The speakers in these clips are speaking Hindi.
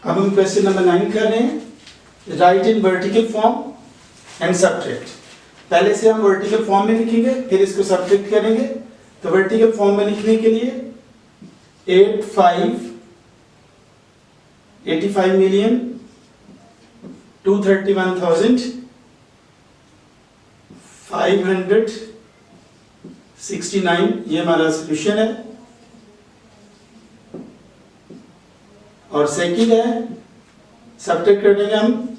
अब हम क्वेश्चन नंबर 9 कर रहे हैं, right in vertical form and subtract. पहले से हम वर्टिकल फॉर्म में लिखेंगे, फिर इसको सब्ट्रैक्ट करेंगे। तो वर्टिकल फॉर्म में लिखने के लिए 85,231,569 ये हमारा सोल्यूशन है। और सेकंड है, सब्ट्रैक्ट कर देंगे हम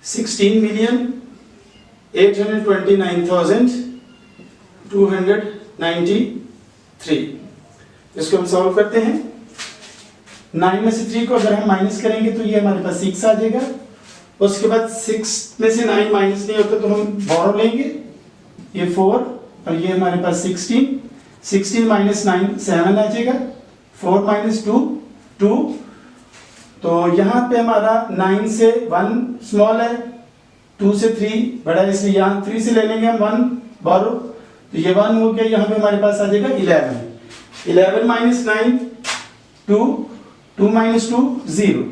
16,829,293। इसको हम सॉल्व करते हैं। 9 में से 3 को अगर हम माइनस करेंगे तो ये हमारे पास 6 आ जाएगा। उसके बाद 6 में से 9 माइनस नहीं होता तो हम बोरो लेंगे, ये 4 और ये हमारे पास 16 माइनस 9 7 आ जाएगा। 4 माइनस 2 2। तो यहाँ पे हमारा 9 से 1 स्मॉल है, 2 से 3 बड़ा है, इसलिए यहाँ 3 से ले लेंगे हम 1 बोरो, तो ये 1 हो गया। यहाँ पे हमारे पास आ जाएगा 11 माइनस 9 2 2 माइनस 2 0।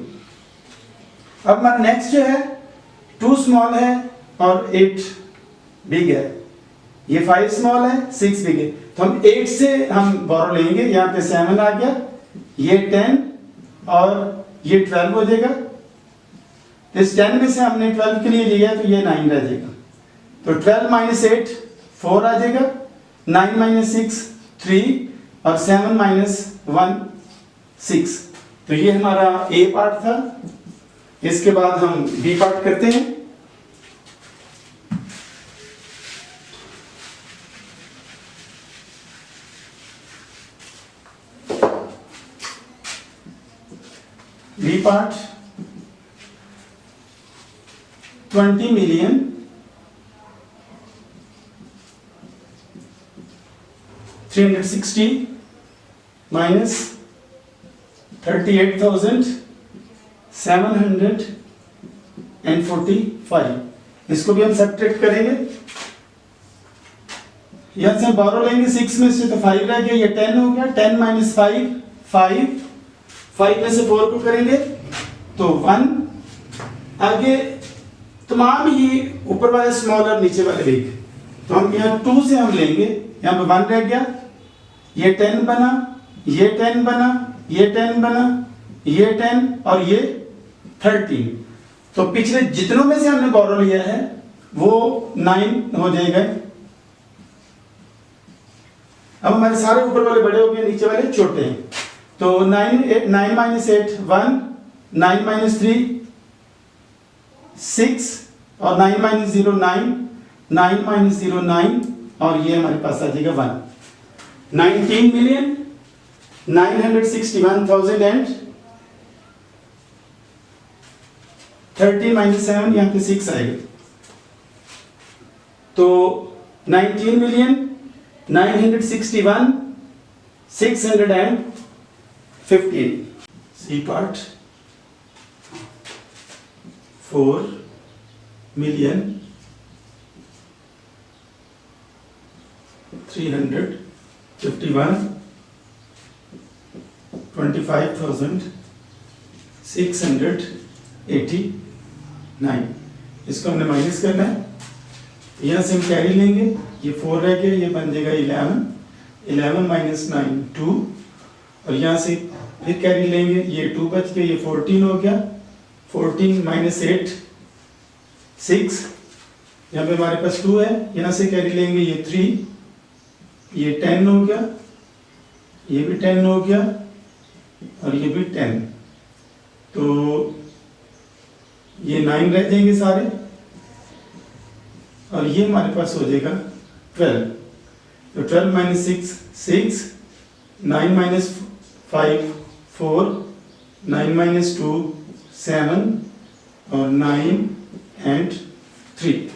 अब हमारा नेक्स्ट जो है 2 स्मॉल है और 8 बिग है, ये 5 स्मॉल है 6 बिग है, तो हम 8 से हम बोरो लेंगे। यहाँ पे 7 आ गया, ये 10 और ये 12 हो जाएगा। इस 10 में से हमने 12 के लिए लिया तो ये 9 रह जाएगा। तो 12 माइनस 8 4 आ जाएगा, 9 माइनस 6 3 और 7 माइनस 1 6। तो ये हमारा ए पार्ट था। इसके बाद हम बी पार्ट करते हैं। B part 20,360 minus 38,745। इसको भी हम सब्ट्रैक्ट करेंगे। यहां से हम बोरो लेंगे 6 में से तो 5 रह गया, ये 10 हो गया। 10 माइनस 5 5 में से 4 को करेंगे तो 1। आगे तमाम ही ऊपर वाले स्मॉल और नीचे वाले बिग, तो हम यहाँ 2 से हम लेंगे, यहाँ पे 1 रह गया, ये 10 बना, ये 10 बना, ये 10 बना, ये 10 और ये 13। तो पिछले जितनों में से हमने बोरो लिया है वो 9 हो जाएगा। अब हमारे सारे ऊपर वाले बड़े हो गए, नीचे वाले छोटे हैं। तो 9 माइनस 8 1, 9 माइनस 3 6 और 9 माइनस 0 9, 9 माइनस 0 9 और ये हमारे पास आ जाएगा 1। 19,961,030 माइनस 7, यहाँ पे 6 आएगा। तो 19,961,615। C part 4,million,355,689। इसको हमने माइनस करना है। यहाँ से हम कैरी लेंगे, ये 4 रह गया, ये बन जाएगा 11 माइनस 9 2 और यहाँ से फिर कैरी लेंगे, ये 2 बच गया, ये 14 हो गया। 14 माइनस 8 6, यहाँ पे हमारे पास 2 है, यहाँ से कैरी लेंगे, ये 3, ये 10 हो गया, ये भी 10 हो गया और ये भी 10। तो ये 9 रह जाएंगे सारे और ये हमारे पास हो जाएगा 12। तो 12 माइनस 6 6, 9 माइनस 5 4, 9 माइनस 2 7 और 9 and 3।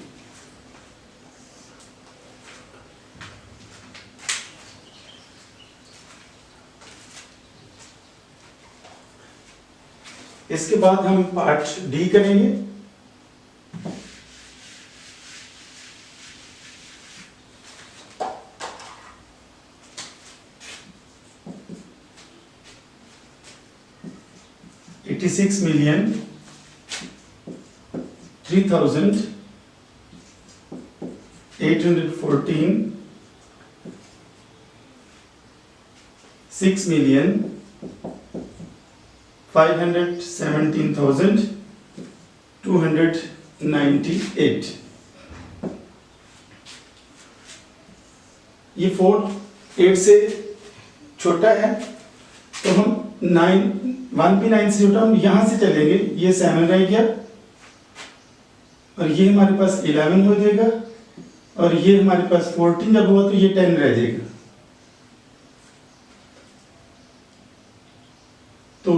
इसके बाद हम पार्ट डी करेंगे। 86,03,814 6,517,298 ये 4 8 से छोटा है तो हम 1 भी 9 से छोटा, हम यहाँ से चलेंगे, ये 7 रह गया और ये हमारे पास 11 हो जाएगा और ये हमारे पास 14 जब हुआ तो ये 10 रह जाएगा। तो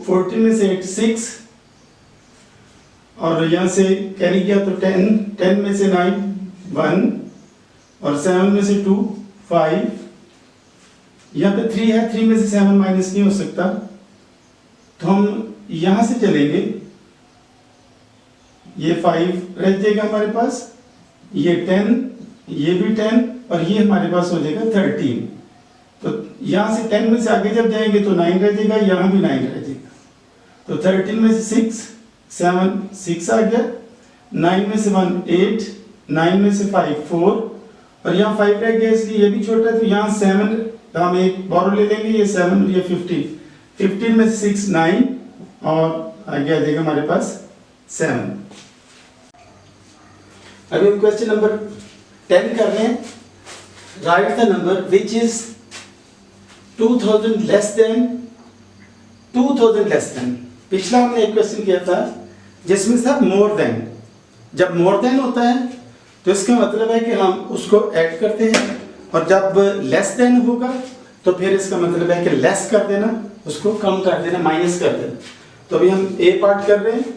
14 में से 86 और यहाँ से कैरी किया तो 10 में से 9 1 और 7 में से 2 5, यहाँ पे 3 है, 3 में से 7 माइनस नहीं हो सकता तो हम यहाँ से चलेंगे, ये 5 रह जाएगा हमारे पास, ये 10, ये भी 10 और ये हमारे पास हो जाएगा 13। तो यहाँ से 10 में से आगे जब जाएंगे तो 9 रह जाएगा, यहाँ भी 9 रह जाएगा। तो 13 में से 6 7 6 आ गया, 9 में से 1 8, 9 में से 5 4 और यहाँ 5 रह गया इसलिए ये भी छोटा है तो यहाँ 7 हम एक बोरो ले लेंगे, ये 7 और ये 15 में से 6 9 और आगे आ जाएगा हमारे पास 7। अभी हम क्वेश्चन नंबर 10 कर रहे हैं। Right the number which is 2000 less than 2000 less than. पिछला हमने एक क्वेश्चन किया था जिसमें था मोर देन। जब मोर देन होता है तो इसका मतलब है कि हम उसको ऐड करते हैं और जब लेस देन होगा तो फिर इसका मतलब है कि लेस कर देना, उसको कम कर देना, माइनस कर देना। तो अभी हम ए पार्ट कर रहे हैं।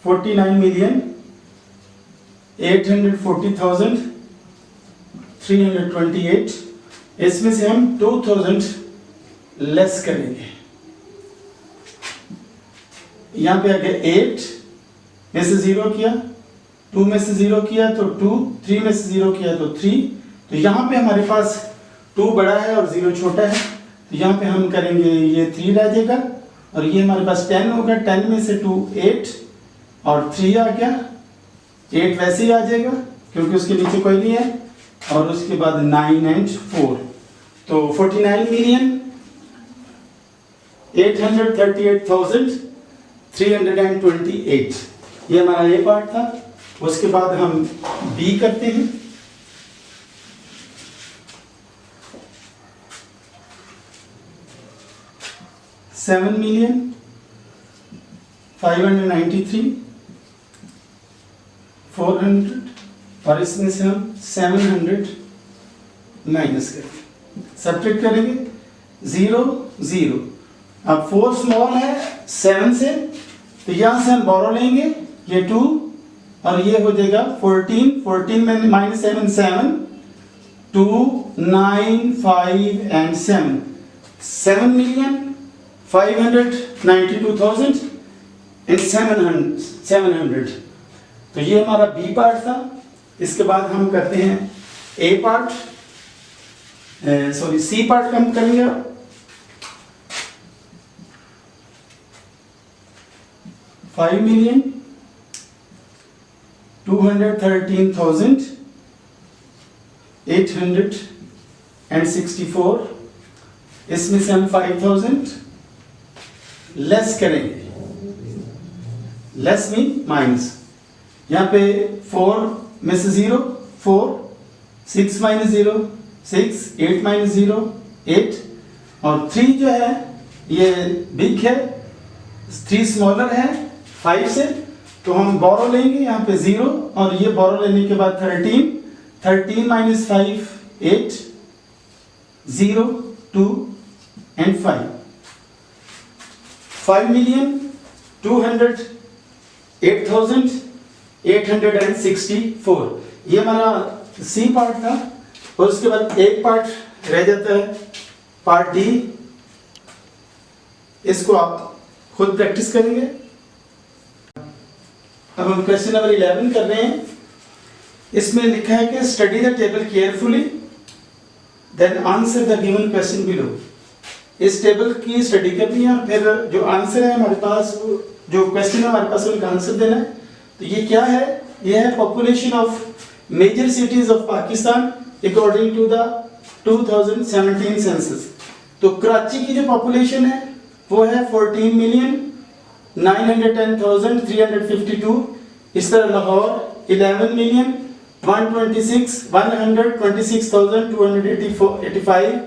49,840,328, इसमें से हम 2000 लेस करेंगे। यहाँ पे आ गया 8 में से 0 किया, 2 में से 0 किया तो 2, 3 में से 0 किया तो 3। तो यहाँ पे हमारे पास 2 बड़ा है और 0 छोटा है तो यहाँ पे हम करेंगे, ये 3 रह जाएगा और ये हमारे पास 10 होगा। 10 में से 2 8 और 3 आ गया, 8 वैसे ही आ जाएगा क्योंकि उसके नीचे कोई नहीं है और उसके बाद 9 एंड 4 तो 49,838,328 ये हमारा ए पार्ट था। उसके बाद हम बी करते हैं। $7,593,400 और इसमें से हम 700 माइनस करेंगे, सब्ट्रैक्ट करेंगे 0 0। अब 4 स्मॉल है 7 से तो यहाँ से हम बोरो लेंगे, ये 2 और ये हो जाएगा 14 में माइनस 7 7 2 9 5 एंड 7 7,592,700 तो ये हमारा बी पार्ट था। इसके बाद हम करते हैं ए पार्ट, सॉरी सी पार्ट का हम करेंगे। $5,213,864 इसमें से हम 5,000 लेस करेंगे। Less mean minus. यहाँ पे 4 में से 0 4, 6 माइनस 0 6, 8 माइनस 0 8 और 3 जो है ये बिग है, 3 स्मॉलर है 5 से तो हम बोरो लेंगे यहाँ पे 0 और ये बोरो लेने के बाद 13 माइनस 5 8 0 2 एंड 5 5,208,864 ये हमारा सी पार्ट था। और उसके बाद एक पार्ट रह जाता है पार्ट डी, इसको आप खुद प्रैक्टिस करेंगे। अब हम क्वेश्चन नंबर 11 कर रहे हैं। इसमें लिखा है कि study the table carefully then answer the given question below. इस टेबल की स्टडी करनी है और फिर जो आंसर है हमारे पास, जो क्वेश्चन है हमारे पास, उनका आंसर देना है। तो ये क्या है? ये है population of major cities of Pakistan according to the 2017 census. तो कराची की जो पॉपुलेशन है वो है 14,910,352। इस तरह लाहौर 11,126,285,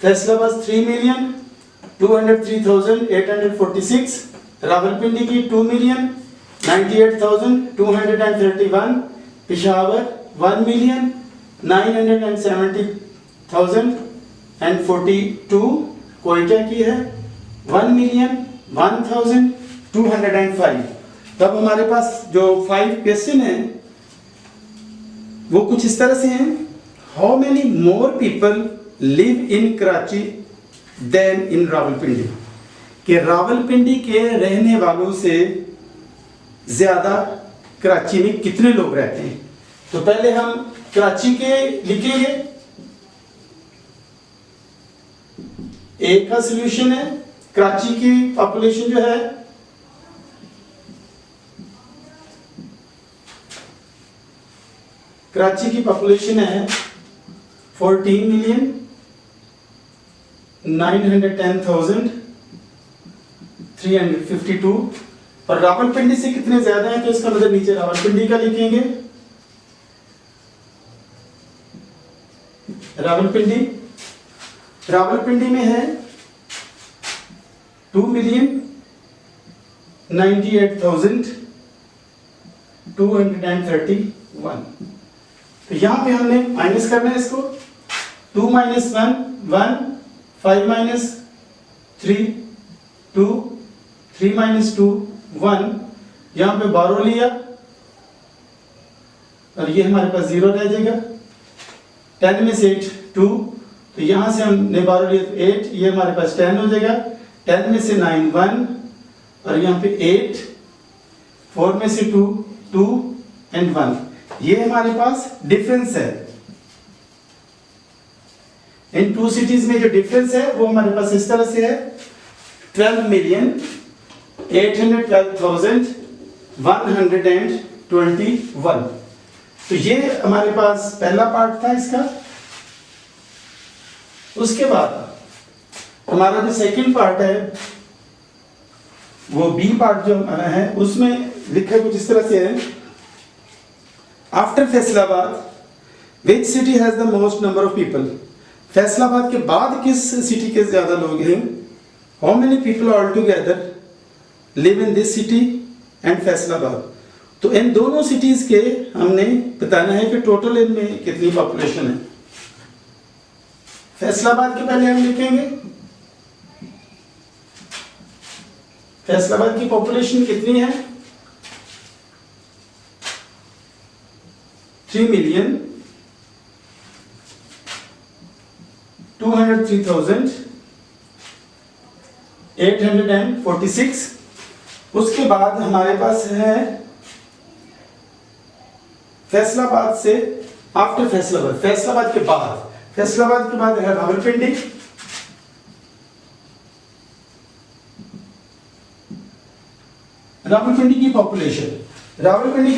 फैसलाबाद 3,203,846, रावलपिंडी की 2,98,231, पेशावर 1,970,042, कोयटा की है 1,01,205। तब हमारे पास जो 5 क्वेश्चन है वो कुछ इस तरह से हैं। How many more people live in Karachi than in Rawalpindi, कि रावलपिंडी के रहने वालों से ज्यादा कराची में कितने लोग रहते हैं। तो पहले हम कराची के लिखेंगे। एक का सॉल्यूशन है, कराची की पॉपुलेशन जो है कराची की पॉपुलेशन है 14,910,352 और रावलपिंडी से कितने ज्यादा हैं, तो इसका मतलब नीचे रावलपिंडी का लिखेंगे। रावलपिंडी में है 2,98,231। तो यहां पे हमने माइनस करना है इसको। 2 - 1 1, 5 - 3 2, 3 - 2 1, यहां पे 12 लिया और ये हमारे पास 0 रह जाएगा। 10 में से 8 2, तो यहां से हमने 12 लिया तो 8, ये हमारे पास 10 हो जाएगा। 10 में से 9 1 और यहाँ पे 8, 4 में से 2 2 and 1, ये हमारे पास डिफरेंस है। इन 2 सिटीज में जो डिफरेंस है वो हमारे पास इस तरह से है 12,812,121। तो ये हमारे पास पहला पार्ट था इसका। उसके बाद हमारा जो सेकंड पार्ट है वो बी पार्ट जो हमारा है उसमें लिखा कुछ इस तरह से है। After Faisalabad which city has the most number of people, Faisalabad के बाद किस सिटी के ज्यादा लोग हैं। How many people all together live in this city and Faisalabad. तो इन दोनों सिटीज के हमने बताना है कि टोटल इनमें कितनी पॉपुलेशन है। फैसलाबाद के पहले हम लिखेंगे फैसलाबाद की पॉपुलेशन कितनी है 3,203,846। उसके बाद हमारे पास है फैसलाबाद से आफ्टर फैसलाबाद के बाद है रावलपिंडी। रावलपिंडी की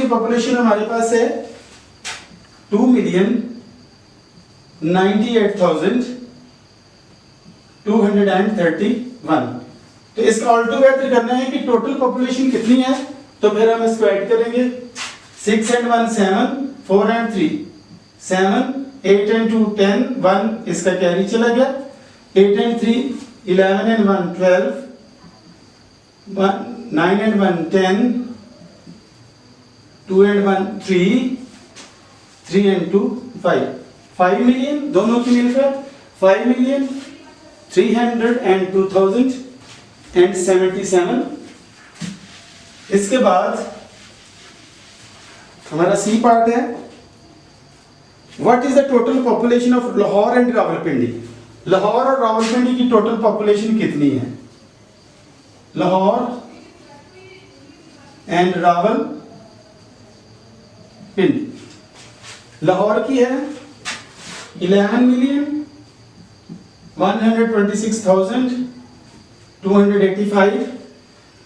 पॉपुलेशन हमारे पास है 2,98,231। तो इसका ऑल टुगेदर करना है कि टोटल पॉपुलेशन कितनी है। तो फिर हम इसको ऐड करेंगे 6 and 1 7, 4 and 3 7, 8 and 2 10, 1 इसका कैरी चला गया, 8 and 3 11 and 1 12, 9 and 1 10, 2 and 1 3, 3 and 2 5, 5 million दोनों की मिलकर 5,302,077। इसके बाद हमारा सी पार्ट है what is the total population of Lahore and Rawalpindi. Lahore और रावलपिंडी की टोटल पॉपुलेशन कितनी है। लाहौर एंड रावलपिंडी, लाहौर की है 11,000,000 126,285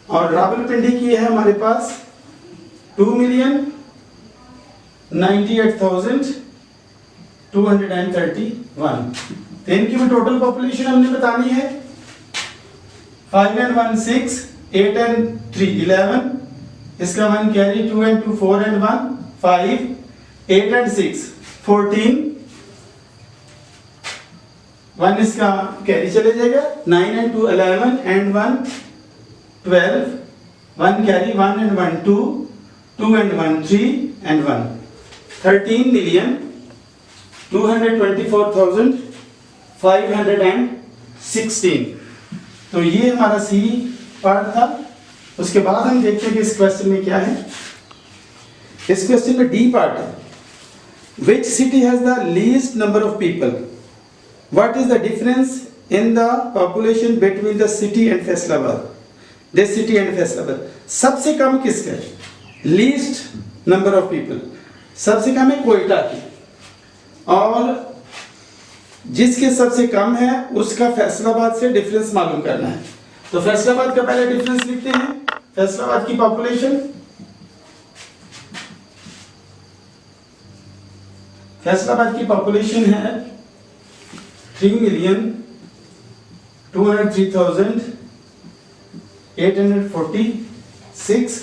और रावलपिंडी की है हमारे पास 2,98,231। तो इनकी भी टोटल पॉपुलेशन हमने बतानी है। 5 and 1 6, 8 and 3 11, इसका 1 कैरी, 2 and 2 4 and 1 5, 8 and 6 14, 1 इसका कैरी चले जाएगा, 9 and 2 11 and 1 12, 1 carry, 1 and 1 2, 2 and 1 3 and 1 13,224,516। तो ये हमारा सी पार्ट था। उसके बाद हम देखते हैं कि इस क्वेश्चन में क्या है। इस क्वेश्चन में डी पार्ट है, which city has the least number of people, what is the difference in the population between the city and Faisalabad, this city and Faisalabad. सबसे कम किसका है, लीस्ट नंबर ऑफ पीपल, सबसे कम है कोयटा की, और जिसके सबसे कम है उसका फैसलाबाद से डिफरेंस मालूम करना है। तो फैसलाबाद का पहले डिफरेंस लिखते हैं। फैसलाबाद की पॉपुलेशन, फैसलाबाद की पॉपुलेशन है 3,203,846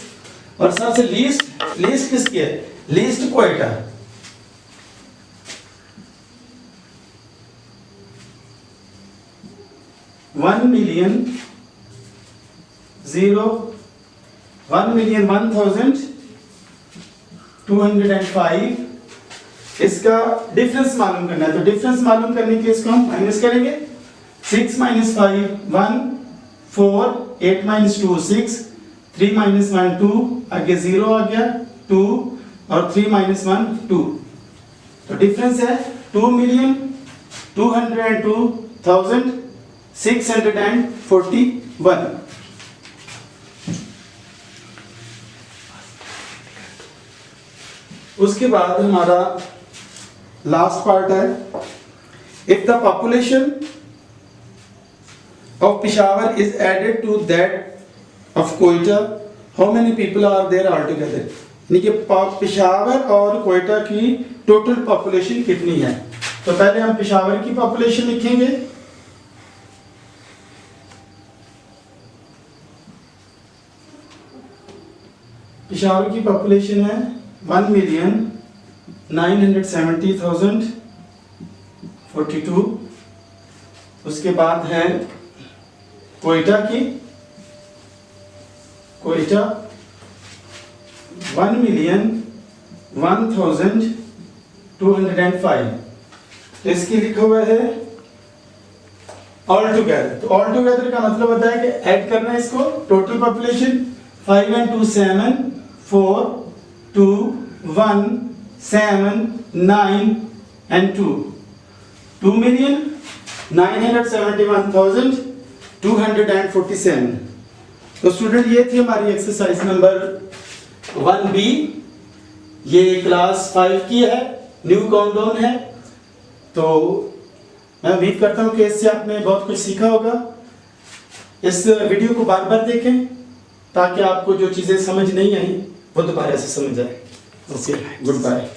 और सबसे लीस्ट किसकी है, लीस्ट कोयटा। वन मिलियन 1,0205, इसका डिफरेंस मालूम करना है। तो डिफरेंस मालूम करने के लिए इसको हम माइनस करेंगे। 6 - 5 1 4, 8 - 2 6, 3 - 1 2, आगे 0 आ गया 2 और 3 - 1 2। तो डिफरेंस है 2,202,641। उसके बाद हमारा लास्ट पार्ट है, if the population of Peshawar is added to that of Quetta, how many people are there all together. यानी कि पिशावर और कोयटा की टोटल पॉपुलेशन कितनी है। तो पहले हम पिशावर की पॉपुलेशन लिखेंगे। पिशावर की पॉपुलेशन है 1,970,042। उसके बाद है कोयटा की, कोयटा 1,01,205। तो इसकी लिखा हुआ है ऑल टुगेदर। तो ऑल टुगेदर का मतलब होता है कि ऐड करना है इसको। Total population 5 and 2 7 4 2 1 7 9 and 2, 2,971,247। तो स्टूडेंट ये थी हमारी एक्सरसाइज नंबर 1B। ये क्लास 5 की है, न्यू काउंटडाउन है। तो मैं उम्मीद करता हूँ कि इससे आपने बहुत कुछ सीखा होगा। इस वीडियो को बार बार देखें ताकि आपको जो चीज़ें समझ नहीं आई वो दोबारा से समझ आए। Okay, good bye.